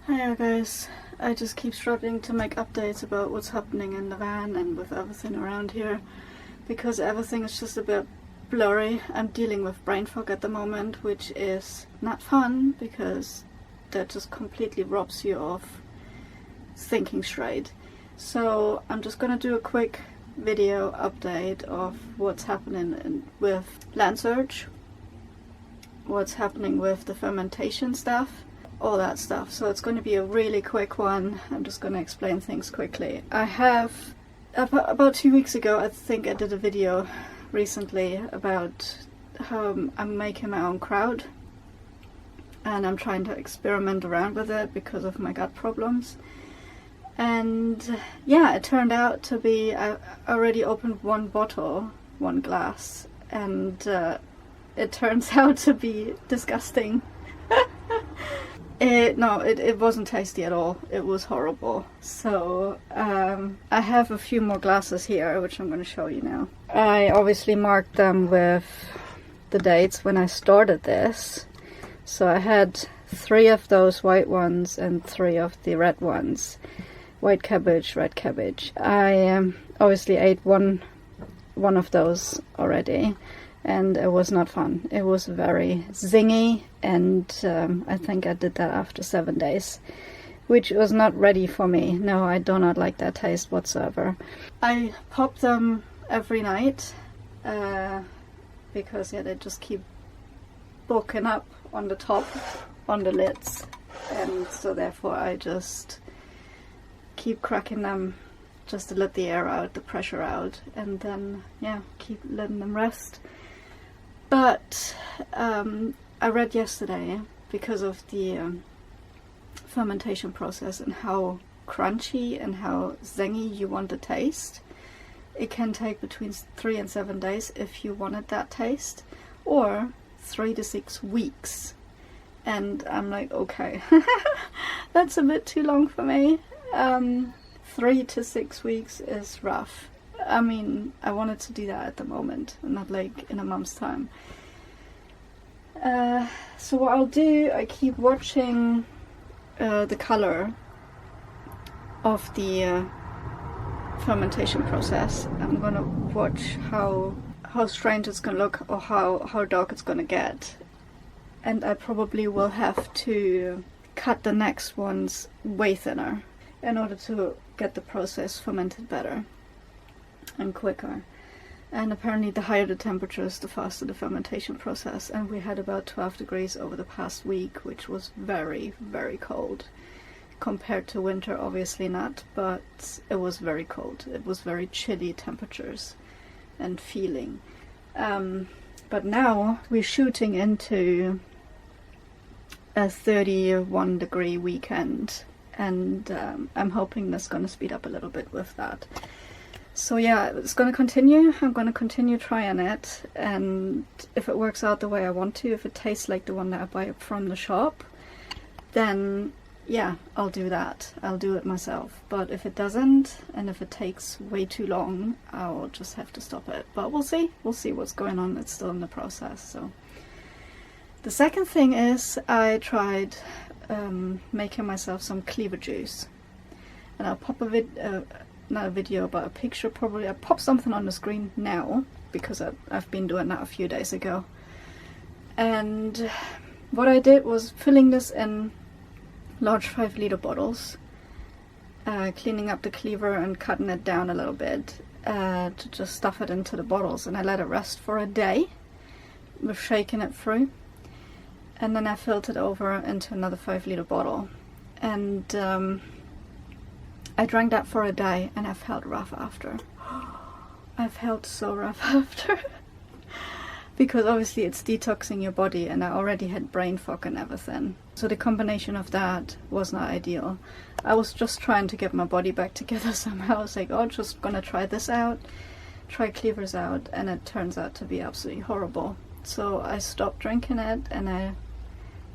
Hiya guys, I just keep struggling to make updates about what's happening in the van and with everything around here because everything is just a bit blurry. I'm dealing with brain fog at the moment, which is not fun because that just completely robs you of thinking straight. So I'm just gonna do a quick video update of what's happening with land search, what's happening with the fermentation stuff, all that stuff. So it's going to be a really quick one. I'm just going to explain things quickly. I have about 2 weeks ago, I think I did a video recently about how I'm making my own kraut and I'm trying to experiment around with it because of my gut problems. And yeah, it turned out to be, I already opened one bottle, one glass, and it turns out to be disgusting. It wasn't tasty at all. It was horrible. So I have a few more glasses here, which I'm going to show you now. I obviously marked them with the dates when I started this. So I had 3 of those white ones and 3 of the red ones. White cabbage, red cabbage. I obviously ate one of those already, and it was not fun. It was very zingy, and I think I did that after 7 days, which was not ready for me. No, I do not like that taste whatsoever. I pop them every night because yeah, they just keep bulking up on the top, on the lids, and so therefore I just keep cracking them just to let the air out, the pressure out, and then yeah, keep letting them rest. But I read yesterday, because of the fermentation process and how crunchy and how zingy you want the taste, it can take between 3 and 7 days if you wanted that taste, or 3 to 6 weeks. And I'm like, okay, that's a bit too long for me. 3 to 6 weeks is rough. I mean, I wanted to do that at the moment, not like in a month's time. So what I'll do, I keep watching the color of the fermentation process. I'm gonna watch how strange it's gonna look, or how dark it's gonna get. And I probably will have to cut the next ones way thinner in order to get the process fermented better and quicker. And apparently the higher the temperatures, the faster the fermentation process. And we had about 12 degrees over the past week, which was very, very cold. Compared to winter, obviously not, but it was very cold. It was very chilly temperatures and feeling. But now we're shooting into a 31 degree weekend, and I'm hoping that's going to speed up a little bit with that. So yeah, it's going to continue. I'm going to continue trying it, and if it works out the way I want to, if it tastes like the one that I buy from the shop, then yeah, I'll do that. I'll do it myself. But if it doesn't, and if it takes way too long, I'll just have to stop it. But we'll see. We'll see what's going on. It's still in the process. So the second thing is I tried making myself some cleaver juice, and I'll pop not a video but a picture probably. I'll pop something on the screen now because I've been doing that a few days ago. And what I did was filling this in large 5-liter bottles, cleaning up the cleaver and cutting it down a little bit to just stuff it into the bottles, and I let it rest for a day with shaking it through. And then I filled it over into another 5-liter bottle, and I drank that for a day, and I felt rough after. I felt so rough after. Because obviously it's detoxing your body, and I already had brain fog and everything. So the combination of that was not ideal. I was just trying to get my body back together somehow. I was like, oh, just gonna try this out, try cleavers out, and it turns out to be absolutely horrible. So I stopped drinking it, and I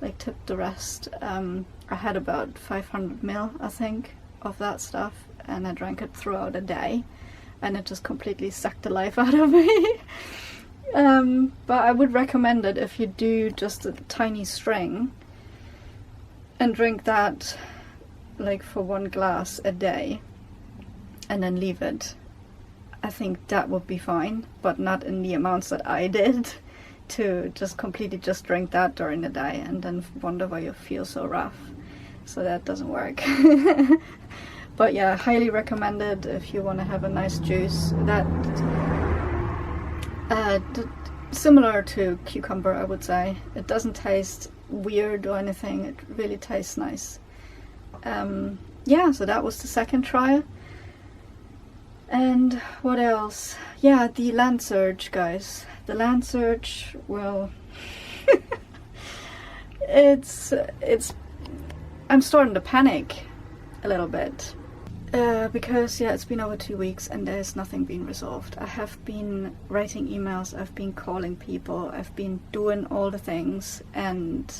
like tipped the rest. I had about 500 ml, I think, of that stuff, and I drank it throughout a day, and it just completely sucked the life out of me. But I would recommend it if you do just a tiny string and drink that like for 1 glass a day and then leave it, I think that would be fine, but not in the amounts that I did, to just completely just drink that during the day and then wonder why you feel so rough. So that doesn't work. But yeah, highly recommended if you want to have a nice juice. That similar to cucumber, I would say. It doesn't taste weird or anything, it really tastes nice. Yeah, so that was the second trial. And what else? Yeah, the land surge, guys. The land surge, well, it's I'm starting to panic a little bit. Because yeah, it's been over 2 weeks and there's nothing being resolved. I have been writing emails, I've been calling people, I've been doing all the things, and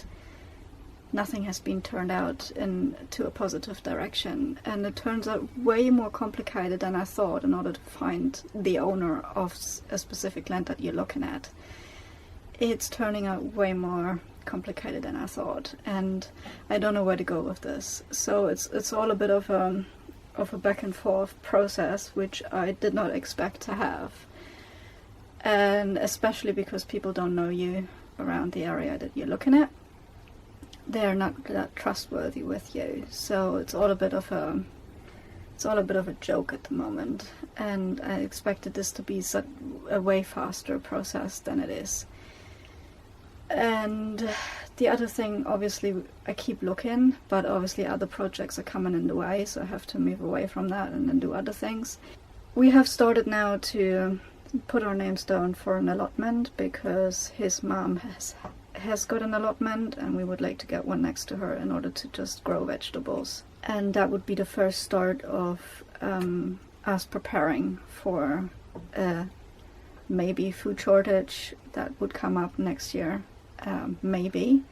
nothing has been turned out into a positive direction. And it turns out way more complicated than I thought in order to find the owner of a specific land that you're looking at. It's turning out way more complicated than I thought, and I don't know where to go with this. So it's all a bit of a back and forth process, which I did not expect to have, and especially because people don't know you around the area that you're looking at. They're not that trustworthy with you, so it's all a bit of a joke at the moment, and I expected this to be a way faster process than it is. And the other thing, obviously, I keep looking, but obviously other projects are coming in the way, so I have to move away from that and then do other things. We have started now to put our names down for an allotment, because his mom has got an allotment and we would like to get one next to her in order to just grow vegetables. And that would be the first start of us preparing for maybe food shortage that would come up next year. Maybe,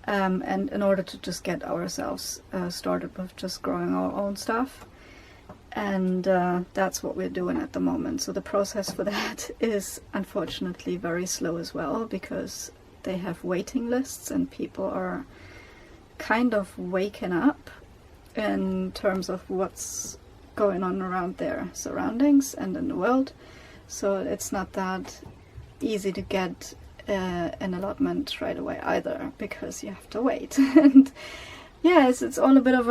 and in order to just get ourselves started with just growing our own stuff, and that's what we're doing at the moment. So the process for that is unfortunately very slow as well, because they have waiting lists and people are kind of waking up in terms of what's going on around their surroundings and in the world. So it's not that easy to get an allotment right away either, because you have to wait. And yeah, it's all a bit of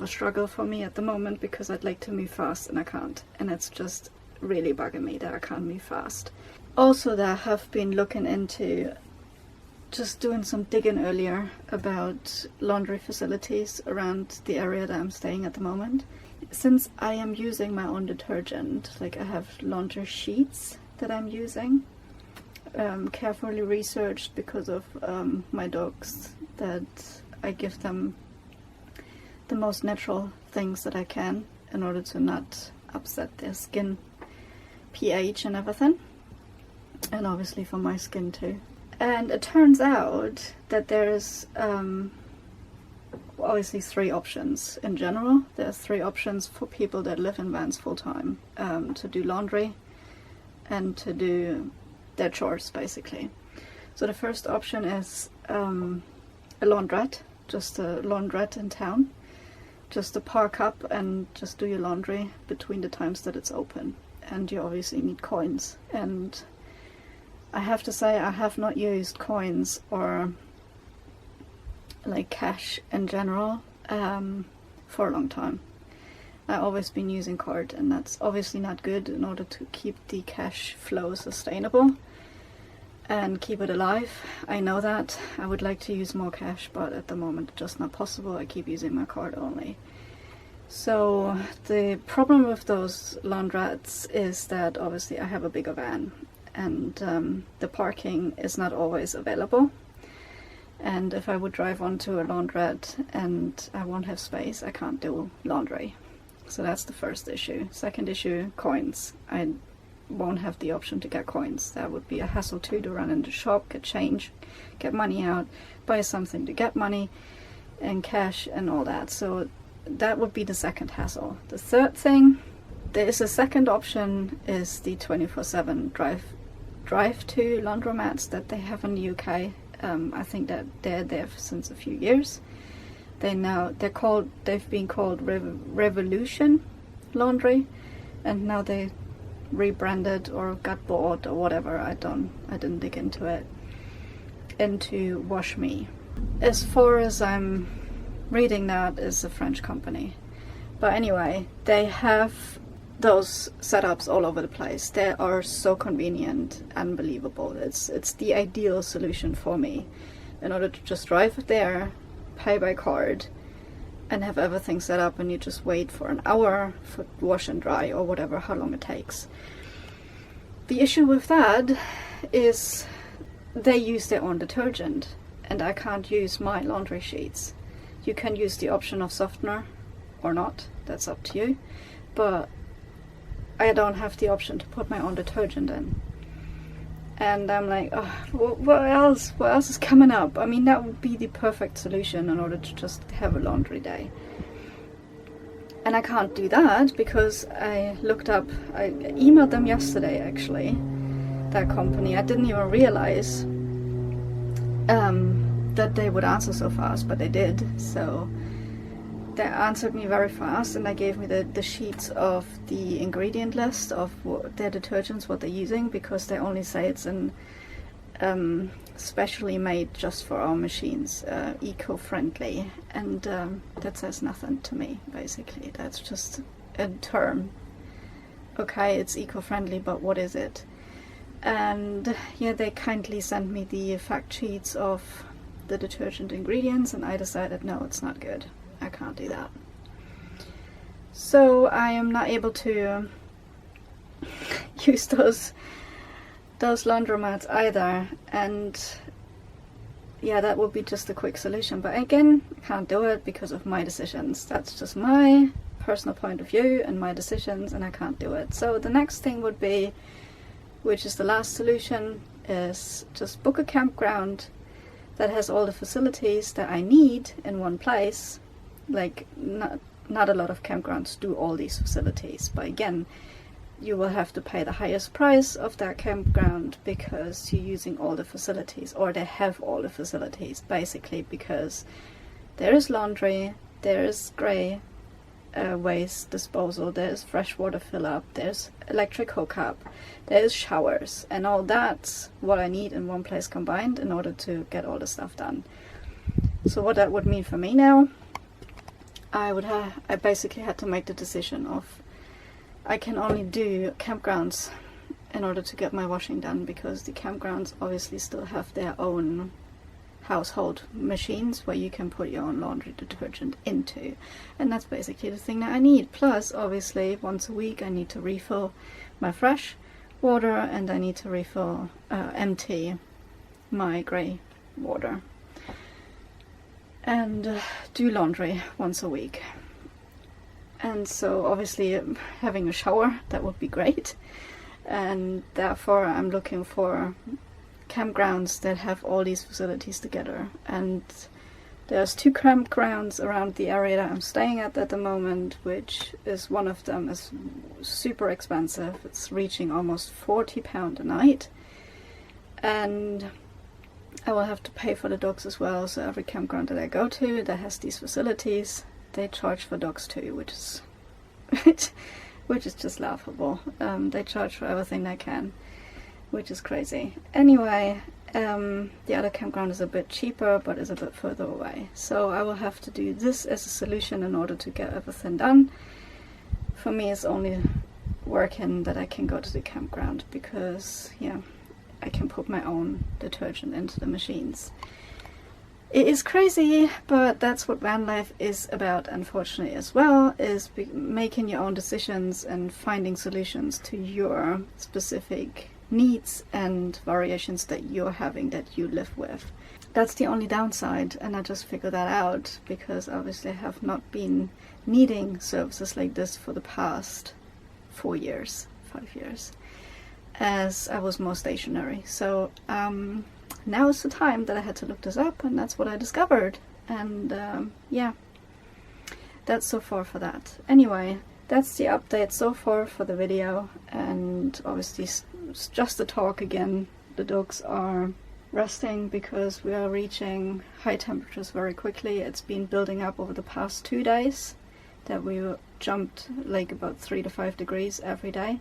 a struggle for me at the moment, because I'd like to move fast and I can't, and it's just really bugging me that I can't move fast. Also, that I have been looking into just doing some digging earlier about laundry facilities around the area that I'm staying at the moment. Since I am using my own detergent, like I have laundry sheets that I'm using, carefully researched because of my dogs, that I give them the most natural things that I can in order to not upset their skin pH and everything, and obviously for my skin too. And it turns out that there's obviously 3 options in general. There's 3 options for people that live in vans full time, to do laundry and to do their chores basically. So the first option is a laundrette, just a laundrette in town, just to park up and just do your laundry between the times that it's open. And you obviously need coins, and I have to say I have not used coins or like cash in general for a long time. I've always been using card, and that's obviously not good in order to keep the cash flow sustainable and keep it alive. I know that. I would like to use more cash, but at the moment it's just not possible. I keep using my card only. So the problem with those laundrettes is that obviously I have a bigger van, and the parking is not always available. And if I would drive onto a laundrette and I won't have space, I can't do laundry. So that's the first issue. Second issue, coins. I won't have the option to get coins. That would be a hassle too, to run into the shop, get change, get money out, buy something to get money and cash and all that. So that would be the second hassle. The third thing, there is a second option, is the 24/7 drive to laundromats that they have in the UK. I think that they're there since a few years. they've been called Revolution Laundry, and now they rebranded or got bought or whatever. I didn't dig into it, into Wash Me. As far as I'm reading, that is a French company. But anyway, they have those setups all over the place. They are so convenient, unbelievable. It's the ideal solution for me, in order to just drive there, pay by card, and have everything set up, and you just wait for an hour for wash and dry or whatever, how long it takes. The issue with that is they use their own detergent, and I can't use my laundry sheets. You can use the option of softener or not, that's up to you, but I don't have the option to put my own detergent in. And I'm like, oh, what else is coming up? I mean, that would be the perfect solution in order to just have a laundry day. And I can't do that because I emailed them yesterday, actually, that company. I didn't even realize that they would answer so fast, but they did. So they answered me very fast, and they gave me the sheets of the ingredient list of their detergents, what they're using, because they only say it's specially made just for our machines, eco-friendly, and that says nothing to me, basically. That's just a term. Okay, it's eco-friendly, but what is it? And yeah, they kindly sent me the fact sheets of the detergent ingredients, and I decided no, it's not good. I can't do that. So I am not able to use those laundromats either, and yeah, that would be just a quick solution. But again, I can't do it because of my decisions. That's just my personal point of view and my decisions, and I can't do it. So the next thing would be, which is the last solution, is just book a campground that has all the facilities that I need in one place. Like, not a lot of campgrounds do all these facilities, but again, you will have to pay the highest price of that campground because you're using all the facilities, or they have all the facilities, basically, because there is laundry, there is grey waste disposal, there's freshwater fill up, there's electric hookup, there's showers, and all that's what I need in one place combined in order to get all the stuff done. So what that would mean for me now, I basically had to make the decision of I can only do campgrounds in order to get my washing done, because the campgrounds obviously still have their own household machines where you can put your own laundry detergent into, and that's basically the thing that I need. Plus, obviously, once a week I need to refill my fresh water, and I need to empty my grey water, and do laundry once a week. And so obviously having a shower, that would be great, and therefore I'm looking for campgrounds that have all these facilities together. And there's 2 campgrounds around the area that I'm staying at the moment, which is, one of them is super expensive. It's reaching almost £40 a night, and I will have to pay for the dogs as well. So every campground that I go to that has these facilities, they charge for dogs too, which is just laughable. They charge for everything they can, which is crazy. Anyway, the other campground is a bit cheaper, but is a bit further away. So I will have to do this as a solution in order to get everything done. For me, it's only working that I can go to the campground, because yeah, I can put my own detergent into the machines. It is crazy, but that's what van life is about, unfortunately, as well, is making your own decisions and finding solutions to your specific needs and variations that you're having, that you live with. That's the only downside, and I just figured that out because obviously I have not been needing services like this for the past 5 years, as I was more stationary. So now is the time that I had to look this up, and that's what I discovered. And yeah, that's so far for that. Anyway, that's the update so far for the video, and obviously it's just a talk again. The dogs are resting because we are reaching high temperatures very quickly. It's been building up over the past 2 days that we jumped like about 3 to 5 degrees every day.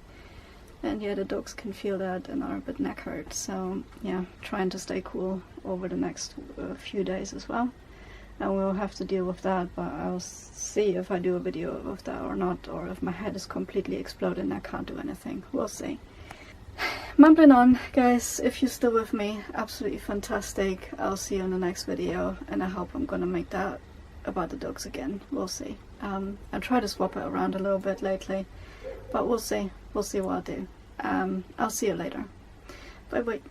And yeah, the dogs can feel that and are a bit knackered. So yeah, trying to stay cool over the next few days as well. And we'll have to deal with that, but I'll see if I do a video of that or not, or if my head is completely exploded and I can't do anything. We'll see. Mumbling on, guys. If you're still with me, absolutely fantastic. I'll see you in the next video, and I hope I'm gonna make that about the dogs again. We'll see. I try to swap it around a little bit lately, but we'll see. We'll see what I'll do. I'll see you later. Bye bye.